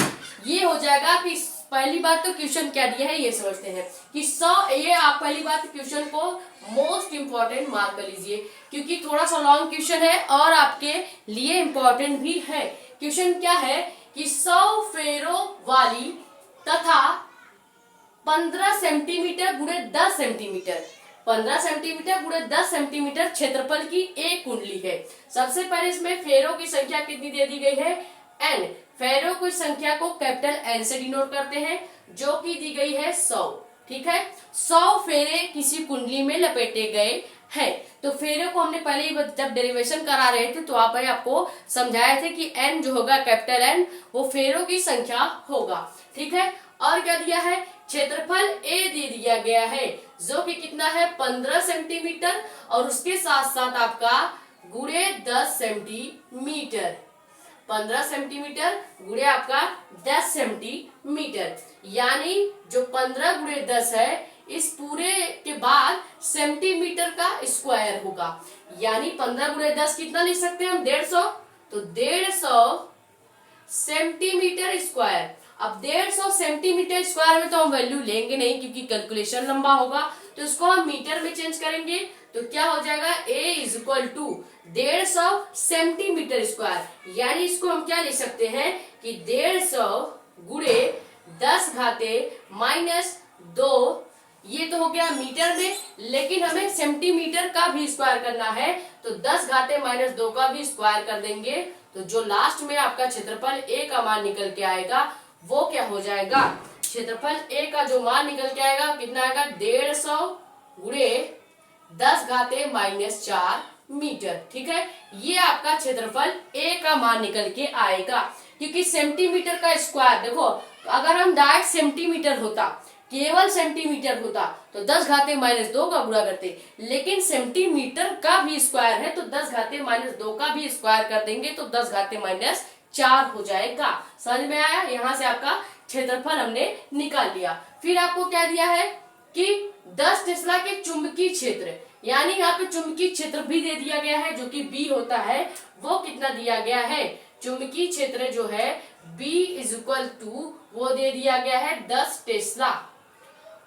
ये हो जाएगा कि पहली बात तो क्वेश्चन क्या दिया है ये समझते हैं कि 100। ये आप पहली बात क्वेश्चन को मोस्ट इंपॉर्टेंट मार्क कर लीजिए क्योंकि थोड़ा सा लॉन्ग क्वेश्चन है और आपके लिए इंपॉर्टेंट भी है। क्वेश्चन क्या है कि 100 फेरों वाली तथा 15 सेंटीमीटर गुणे 10 सेंटीमीटर 15 सेंटीमीटर गुणे 10 सेंटीमीटर क्षेत्रफल की एक कुंडली है। सबसे पहले इसमें फेरों की संख्या कितनी दे दी गई है, n। फेरों की संख्या को कैपिटल N से डिनोट करते हैं जो कि दी गई है 100। ठीक है, 100 फेरे किसी कुंडली में लपेटे गए हैं। तो फेरों को हमने पहले ही जब डेरिवेशन करा रहे थे तो आपको समझाया थे कि n जो होगा कैपिटल N वो फेरों की संख्या होगा। ठीक है, और क्या दिया है, क्षेत्रफल A दे दिया गया है जो कि कितना है 15 सेंटीमीटर और उसके साथ साथ आपका गुणे 10 सेंटीमीटर। 15 सेंटीमीटर गुणे आपका 10 सेंटीमीटर यानी जो 15 गुणे 10 है इस पूरे के बाद सेंटीमीटर का स्क्वायर होगा। यानी 15 गुणे 10 कितना लिख सकते हैं हम 150, तो 150 सेंटीमीटर स्क्वायर। अब 150 सेंटीमीटर स्क्वायर में तो हम वैल्यू लेंगे नहीं क्योंकि कैलकुलेशन लंबा होगा, तो इसको हम मीटर में चेंज करेंगे तो क्या हो जाएगा A equal to 150 centimetre square. यानी इसको हम क्या लिख सकते हैं कि 150 गुणे 10 घाते -2 ये तो हो गया मीटर में, लेकिन हमें सेंटीमीटर का भी स्क्वायर करना है तो 10 घाते -2 का भी स्क्वायर कर देंगे तो जो लास्ट में आपका क्षेत्रफल A का मान निकल के आएगा वो क्या हो जाएगा, क्षेत्रफल A का जो मान निकल के आएगा कितना आएगा 150 गुणे 10⁻⁻⁴ मीटर। ठीक है, ये आपका क्षेत्रफल ए का मान निकल के आएगा, क्योंकि सेंटीमीटर का स्क्वायर, देखो अगर हम डायरेक्ट सेंटीमीटर होता, केवल सेंटीमीटर होता तो 10⁻⁻² का गुणा करते, लेकिन सेंटीमीटर का भी स्क्वायर है तो 10⁻⁻² का भी स्क्वायर कर देंगे तो 10⁻⁴ हो जाएगा। समझ में आया? यहाँ से आपका क्षेत्रफल हमने निकाल लिया। फिर आपको क्या दिया है कि 10 टेस्ला के चुंबकीय क्षेत्र, यानी यहाँ पे चुंबकीय क्षेत्र भी दे दिया गया है, जो कि B होता है, वो कितना दिया गया है, चुंबकीय क्षेत्र जो है B = वो दे दिया गया है 10 टेस्ला।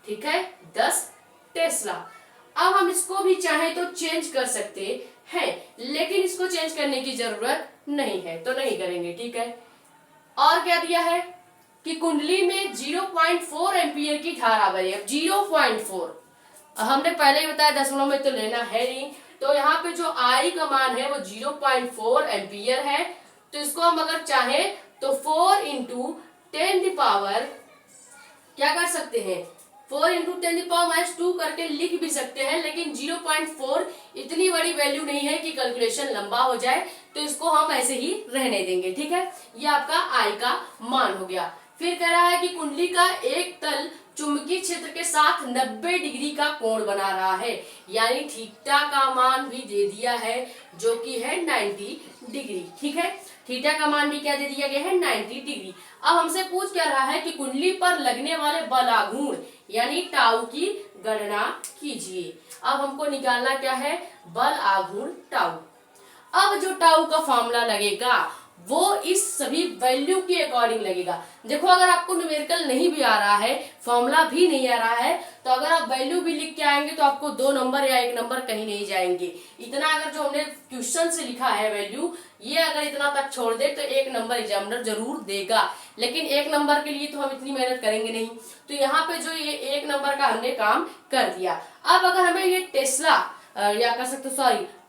ठीक है, 10 टेस्ला। अब हम इसको भी चाहे तो चेंज कर सकते हैं, लेकिन इसको चेंज करने की जरूरत नहीं है, तो नहीं करेंगे। ठीक है, और क्या दिया है कि कुंडली में 0.4 एम्पियर की धारा बहे। अब 0.4 हमने पहले ही बताया, दशमलव में तो लेना है नहीं, तो यहाँ पे जो I का मान है वो 0.4 एम्पियर है। तो इसको हम अगर चाहे तो 4 × 10⁻, क्या कर सकते हैं, 4 × 10⁻² करके लिख भी सकते हैं, लेकिन 0.4 इतनी बड़ी वैल्यू नहीं है कि कैलकुलेशन लंबा हो जाए, तो इसको हम ऐसे ही रहने देंगे। ठीक है, ये आपका I का मान हो गया। फिर कह रहा है कि कुंडली का एक तल चुंबकीय क्षेत्र के साथ 90 डिग्री का कोण बना रहा है, यानी थीटा का मान भी दे दिया है जो कि है 90 डिग्री। ठीक है, थीटा का मान भी क्या दे दिया गया है, 90 डिग्री। अब हमसे पूछ क्या रहा है कि कुंडली पर लगने वाले बल आघूर्ण यानी टाउ की गणना कीजिए। अब हमको निकालना क्या है, बल आघूर्ण टाउ। अब जो टाउ का फॉर्मूला लगेगा वो इस सभी वैल्यू के अकॉर्डिंग लगेगा। देखो अगर आपको न्यूमेरिकल नहीं भी आ रहा है, फॉर्मूला भी नहीं आ रहा है, तो अगर आप वैल्यू भी लिख के आएंगे तो आपको 2 नंबर या 1 नंबर कहीं नहीं जाएंगे। इतना अगर जो हमने क्वेश्चन से लिखा है वैल्यू, ये अगर इतना तक छोड़ दे तो 1 नंबर एग्जामिनर जरूर देगा, लेकिन 1 नंबर के लिए तो हम इतनी मेहनत करेंगे नहीं। तो यहाँ पे जो ये 1 नंबर का हमने काम कर दिया। अब अगर हमें ये टेस्ला या कर सकते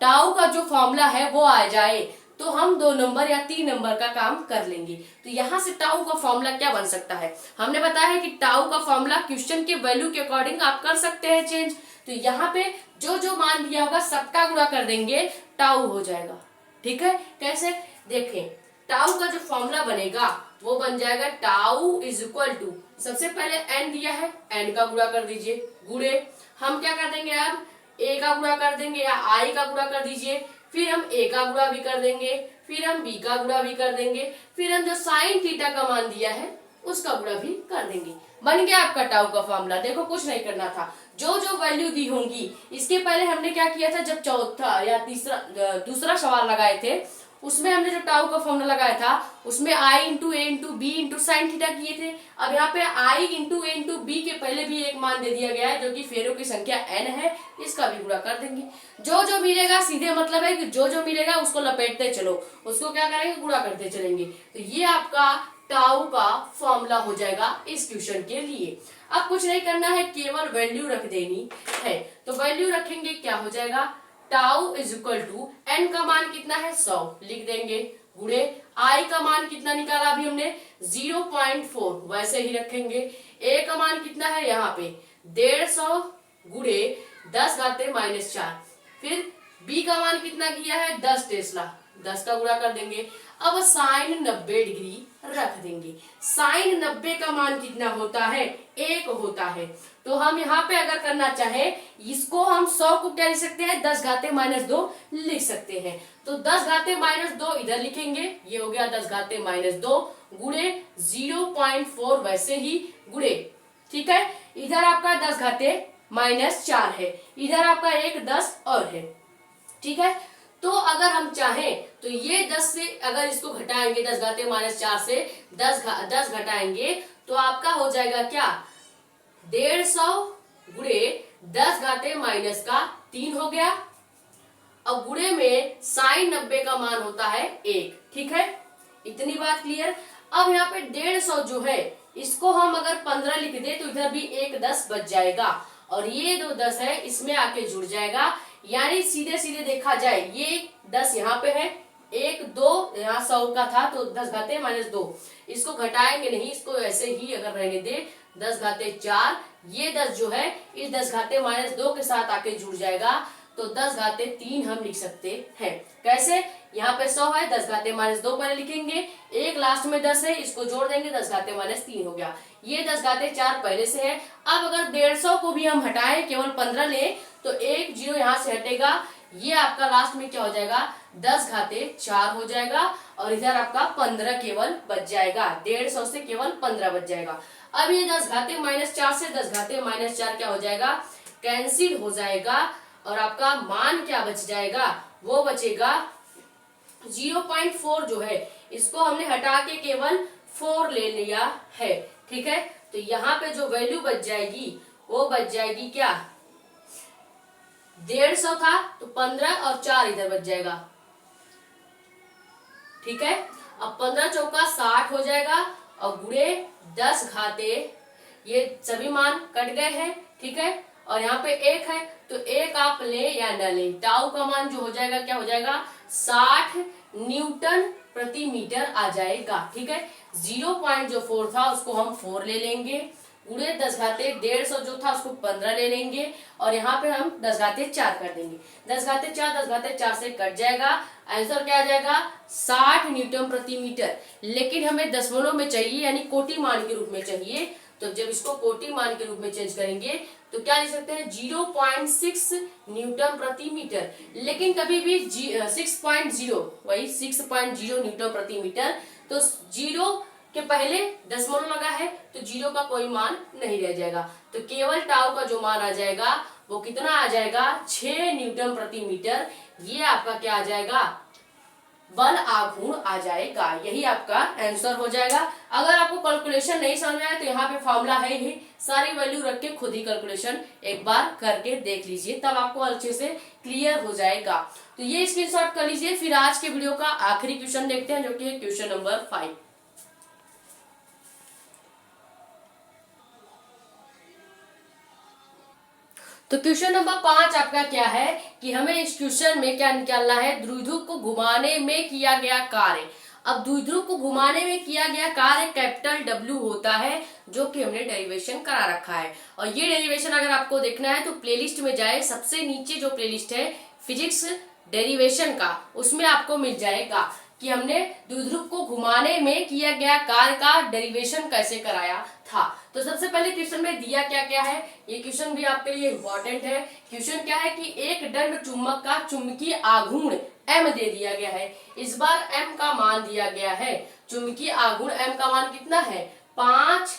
टाउ का जो फॉर्मूला है वो आ जाए तो हम 2 नंबर या 3 नंबर का काम कर लेंगे। तो यहाँ से टाउ का फॉर्मूला क्या बन सकता है, हमने बताया है कि टाउ का फॉर्मूला क्वेश्चन के वैल्यू के अकॉर्डिंग आप कर सकते हैं चेंज। तो यहाँ पे जो जो मान दिया होगा सबका गुणा कर देंगे, टाउ हो जाएगा। ठीक है, कैसे देखें, टाउ का जो फॉर्मूला बनेगा वो बन जाएगा टाउ = सबसे पहले n दिया है, n का गुणा कर दीजिए, गुणे हम क्या कर देंगे, अब a का गुणा कर देंगे या I का गुणा कर दीजिए, फिर हम a का गुणा भी कर देंगे, फिर हम b का गुणा भी कर देंगे, फिर हम जो साइन थीटा का मान दिया है उसका गुणा भी कर देंगे। बन गया आपका टाउ का फॉर्मूला। देखो कुछ नहीं करना था, जो जो वैल्यू दी होंगी, इसके पहले हमने क्या किया था, जब चौथा या दूसरा सवाल लगाए थे उसमें हमने जो टाउ का फॉर्मूला लगाया था उसमें I × A × B × sine theta किए थे। अब यहाँ पे I × A × B के पहले भी एक मान दे दिया गया है जो कि फेरों की संख्या n है, इसका भी गुणा कर देंगे। जो जो मिलेगा सीधे मतलब है कि जो जो मिलेगा उसको लपेटते चलो, उसको क्या करेंगे, गुणा करते चलेंगे। तो ये आपका टाउ का फॉर्मूला हो जाएगा इस क्वेश्चन के लिए। अब कुछ नहीं करना है, केवल वैल्यू रख देनी है। तो वैल्यू रखेंगे, क्या हो जाएगा, टाउ = n का मान कितना है, 100 लिख देंगे, गुणे I का मान कितना निकाला अभी हमने, 0.4 वैसे ही रखेंगे। A का मान कितना है यहाँ पे 150 गुणे 10⁻⁴। फिर B का मान कितना किया है, 10 टेस्ला, 10 का गुणा कर देंगे। अब साइन 90 डिग्री रख देंगे। साइन 90 का मान कितना होता है, 1 होता है। तो हम यहाँ पे अगर करना चाहे इसको हम 100 को क्या लिख सकते हैं, 10⁻⁻² लिख सकते हैं। तो 10⁻⁻² इधर लिखेंगे, ये हो गया 10⁻⁻² गुणे 0.4 वैसे ही गुणे। ठीक है, इधर आपका 10⁻⁻4 है, इधर आपका एक 10 और है। ठीक है, तो अगर हम चाहें तो ये 10 से अगर इसको घटाएंगे, 10⁻⁻4 से 10 घटाएंगे तो आपका हो जाएगा क्या, 150 गुणे 10⁻⁻3 हो गया। अब गुणे में साइन 90 का मान होता है 1। ठीक है, इतनी बात क्लियर। अब यहाँ पे 150 जो है इसको हम अगर 15 लिख दे तो इधर भी एक 10 बच जाएगा, और ये जो 10 है इसमें आके जुड़ जाएगा, यानी सीधे सीधे देखा जाए ये 10 यहाँ पे है, एक दो यहाँ 100 का था तो 10 घाते -2, इसको घटाएंगे नहीं, इसको ऐसे ही अगर रहने दे 10 घाते 4, ये 10 जो है इस 10 घाते -2 के साथ आके जुड़ जाएगा, तो 10 घाते 3 हम लिख सकते हैं। कैसे? यहाँ पे 100 है, 10 घाते -2 पहले लिखेंगे, एक लास्ट में 10 है, इसको जोड़ देंगे, 10 घाते -3 हो गया। ये 10 घाते 4 पहले से है। अब अगर 150 को भी हम हटाएं, केवल 15 ले, तो एक जीरो यहाँ से हटेगा, ये आपका लास्ट में क्या हो जाएगा, 10 घाते 4 हो जाएगा, और इधर आपका 15 केवल बच जाएगा, 150 से केवल 15 बच जाएगा। अब ये 10 घाते -4 से 10 घाते -4 क्या हो जाएगा, कैंसिल हो जाएगा, और आपका मान क्या बच जाएगा, वो बचेगा 0.4 जो है, इसको हमने हटा के केवल 4 ले लिया है। ठीक है, तो यहाँ पे जो वैल्यू बच जाएगी वो बच जाएगी क्या, 150 था तो 15 और 4 इधर बच जाएगा। ठीक है, अब 15 चौका 60 हो जाएगा, और गुणे 10 घाते, ये सभी मान कट गए हैं। ठीक है, और यहाँ पे 1 है, तो 1 आप ले या न ले, टाउ का मान जो हो जाएगा क्या हो जाएगा, 60 न्यूटन प्रति मीटर आ जाएगा। ठीक है, 0.4 था उसको हम 4 ले लेंगे, गुणे 10 घाते 150 जो था उसको 15 ले लेंगे, और यहाँ पे हम 10 घाते 4 कर देंगे, 10 घाते 4 10 घाते 4 से कट जाएगा, आंसर क्या आ जाएगा, 60 न्यूटन प्रति मीटर। लेकिन हमें दशमलव में चाहिए, यानी कोटि मान के रूप में चाहिए, तो जब इसको कोटि मान के रूप में चेंज करेंगे तो क्या लिख सकते हैं, 0.6 न्यूटन प्रति मीटर। लेकिन कभी भी 6.0, वही 6.0 न्यूटन प्रति मीटर, तो जीरो के पहले दशमलव लगा है तो जीरो का कोई मान नहीं रह जाएगा, तो केवल टाउ का जो मान आ जाएगा वो कितना आ जाएगा, 6 न्यूटन प्रति मीटर। ये आपका क्या आ जाएगा, बल आघूर्ण आ जाएगा। यही आपका आंसर हो जाएगा। अगर आपको कैलकुलेशन नहीं समझ में आए तो यहाँ पे फॉर्मूला है ही, सारी वैल्यू रख के खुद ही कैलकुलेशन एक बार करके देख लीजिए, तब आपको अच्छे से क्लियर हो जाएगा। तो ये स्क्रीनशॉट कर लीजिए। फिर आज के वीडियो का आखिरी क्वेश्चन देखते हैं, जो कि है क्वेश्चन नंबर 5। तो क्वेश्चन नंबर 5 आपका क्या है कि हमें इस क्वेश्चन में क्या निकालना है, द्विध्रुव को घुमाने में किया गया कार्य। अब द्विध्रुव को घुमाने में किया गया कार्य कैपिटल W होता है, जो कि हमने डेरिवेशन करा रखा है। और ये डेरिवेशन अगर आपको देखना है तो प्लेलिस्ट में जाए, सबसे नीचे जो प्लेलिस्ट है फिजिक्स डेरिवेशन का, उसमें आपको मिल जाएगा कि हमने द्विध्रुव को घुमाने में किया गया कार्य का डेरिवेशन कैसे कराया था। तो सबसे पहले क्वेश्चन में दिया क्या क्या है, ये क्वेश्चन भी आपके लिए इम्पोर्टेंट है। क्वेश्चन क्या है कि एक दंड चुंबक का चुंबकीय आघूर्ण m दे दिया गया है। इस बार m का मान दिया गया है, चुंबकीय आघूर्ण m का मान कितना है, 5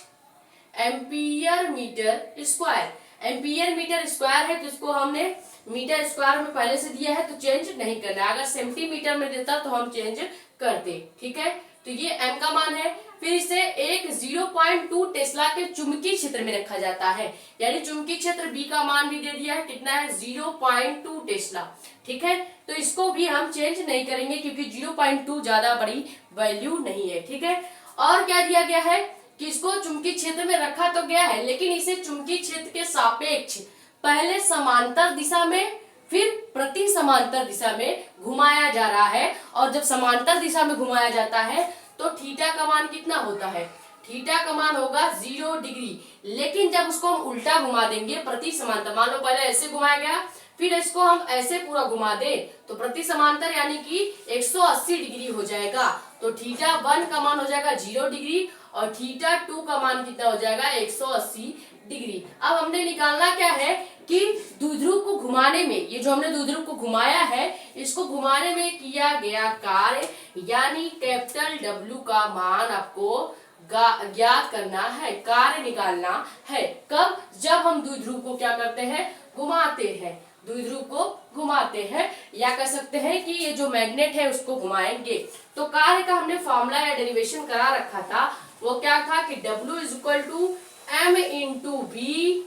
ampere metre square. Ampere metre square है तो इसको हमने मीटर स्क्वायर में पहले से दिया है तो चेंज नहीं करना है, अगर सेंटीमीटर में देता तो हम चेंज करते। ठीक है, तो ये m का मान है। फिर इसे एक 0.2 टेस्ला के चुंबकीय क्षेत्र में रखा जाता है, यानी चुंबकीय क्षेत्र B का मान भी दे दिया है, कितना है 0.2 टेस्ला। ठीक है, तो इसको भी हम चेंज नहीं करेंगे क्योंकि 0.2 ज्यादा बड़ी वैल्यू नहीं है। ठीक है, और क्या दिया गया है कि इसको चुंबकीय क्षेत्र में रखा तो गया है, लेकिन इसे चुंबकीय क्षेत्र के सापेक्ष पहले समांतर दिशा में फिर प्रति समांतर दिशा में घुमाया जा रहा है। और जब समांतर दिशा में घुमाया जाता है तो थीटा का मान कितना होता है, थीटा का मान होगा 0 डिग्री। लेकिन जब उसको हम उल्टा घुमा देंगे प्रति समांतर, मान लो पहले ऐसे घुमाया गया, फिर इसको हम ऐसे पूरा घुमा दे तो प्रति समांतर यानी कि 180 डिग्री हो जाएगा। तो थीटा 1 का मान हो जाएगा 0 डिग्री और थीटा 2 का मान कितना हो जाएगा 180 डिग्री। अब हमने निकालना क्या है कि द्विध्रुव को घुमाने में, ये जो हमने द्विध्रुव को घुमाया है, इसको घुमाने में किया गया कार्य यानी कैपिटल W का मान आपको ज्ञात करना है, कार्य निकालना है। कब, जब हम द्विध्रुव को क्या करते हैं, घुमाते हैं, द्विध्रुव को घुमाते हैं, या कह सकते हैं कि ये जो मैग्नेट है उसको घुमाएंगे। तो कार्य का हमने फॉर्मूला या डेरिवेशन करा रखा था, वो क्या था कि W = m × v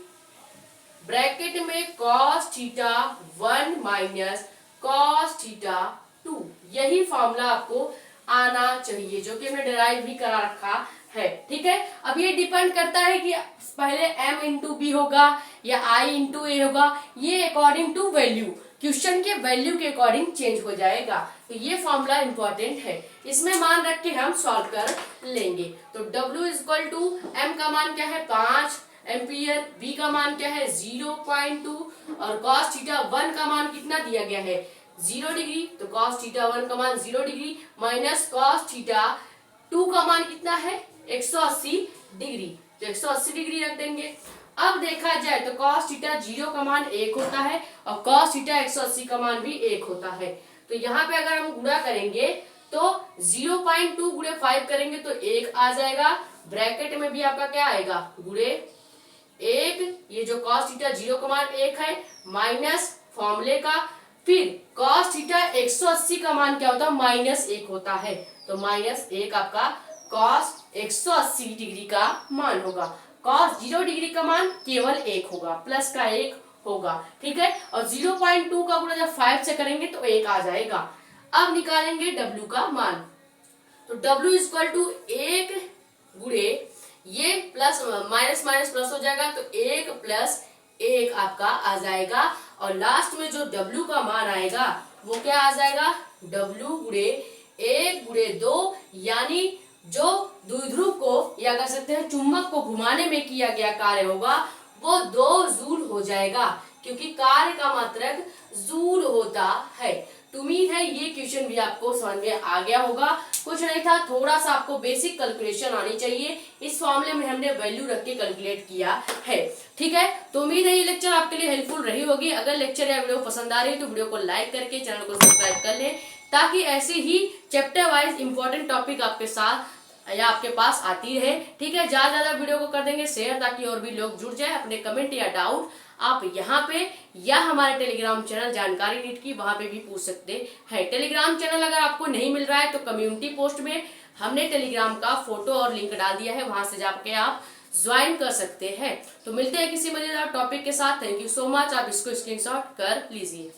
ब्रैकेट में cos theta 1 minus cos theta 2। यही फॉर्मूला आपको आना चाहिए, जो कि हमने डिराइव भी करा रखा है। ठीक है, अब ये डिपेंड करता है कि पहले m × b होगा या I × a होगा, ये अकॉर्डिंग टू वैल्यू, क्वेश्चन के वैल्यू के अकॉर्डिंग चेंज हो जाएगा। तो ये फॉर्मूला इंपॉर्टेंट है, इसमें मान रख के हम सॉल्व कर लेंगे। तो W इक्वल टू M का मान क्या है 5 एम्पियर, B का मान क्या है 0.2 और cos थीटा 1 का मान कितना दिया गया है 0 डिग्री। तो cos थीटा 1 का मान 0 डिग्री माइनस cos थीटा 2 का मान कितना है 180 डिग्री। तो 180 डिग्री रख देंगे। अब देखा जाए तो cos थीटा 0 का मान 1 होता है और cos थीटा 180 का मान भी 1 होता है। तो यहाँ पे अगर हम गुणा करेंगे तो 0.2 गुणे 5 करेंगे तो 1 आ जाएगा। ब्रैकेट में भी आपका क्या आएगा गुणे 1, ये जो cos थीटा 0 का मान 1 है माइनस फॉर्मूले का, फिर cos थीटा 180 का मान क्या होता है -1 होता है। तो -1 आपका cos 180 डिग्री का मान होगा। cos 0 डिग्री का मान केवल 1 होगा, प्लस का 1 होगा, ठीक है। और 0.2 का गुणा जब 5 से करेंगे तो 1 आ जाएगा। अब निकालेंगे W का मान। तो W इक्वल टू 1 गुणे ये प्लस माइनस माइनस प्लस हो जाएगा तो 1 प्लस 1 आपका आ जाएगा। और लास्ट में जो W का मान आएगा वो क्या आ जाएगा W गुणे 1 गुणे 2, यानी जो द्विध्रुव को या कह सकते हैं चुंबक को घुमाने में किया गया कार्य होगा वो 2 जूल हो जाएगा, क्योंकि कार्य का मात्रक जूल होता है। तो उम्मीद है ये क्वेश्चन भी आपको समझ में आ गया होगा। कुछ नहीं था, थोड़ा सा आपको बेसिक कैलकुलेशन आनी चाहिए। इस फॉर्मूले में हमने वैल्यू रख के कैलकुलेट किया है, ठीक है। तो उम्मीद है ये लेक्चर आपके लिए हेल्पफुल रही होगी। अगर लेक्चर या वीडियो पसंद आ रही है तो वीडियो को लाइक करके चैनल को सब्सक्राइब कर लें, ताकि ऐसे ही चैप्टर वाइज इंपॉर्टेंट टॉपिक आपके साथ या आपके पास आती रहे, ठीक है। ज्यादा वीडियो को कर देंगे शेयर, ताकि और भी लोग जुड़ जाए। अपने कमेंट या डाउट आप यहाँ पे या हमारे टेलीग्राम चैनल जानकारी नीट की वहां पे भी पूछ सकते हैं। टेलीग्राम चैनल अगर आपको नहीं मिल रहा है तो कम्युनिटी पोस्ट में हमने टेलीग्राम का फोटो और लिंक डाल दिया है, वहां से जाके आप ज्वाइन कर सकते हैं। तो मिलते हैं किसी मजेदार टॉपिक के साथ। Thank you so much. आप इसको स्क्रीनशॉट कर लीजिए।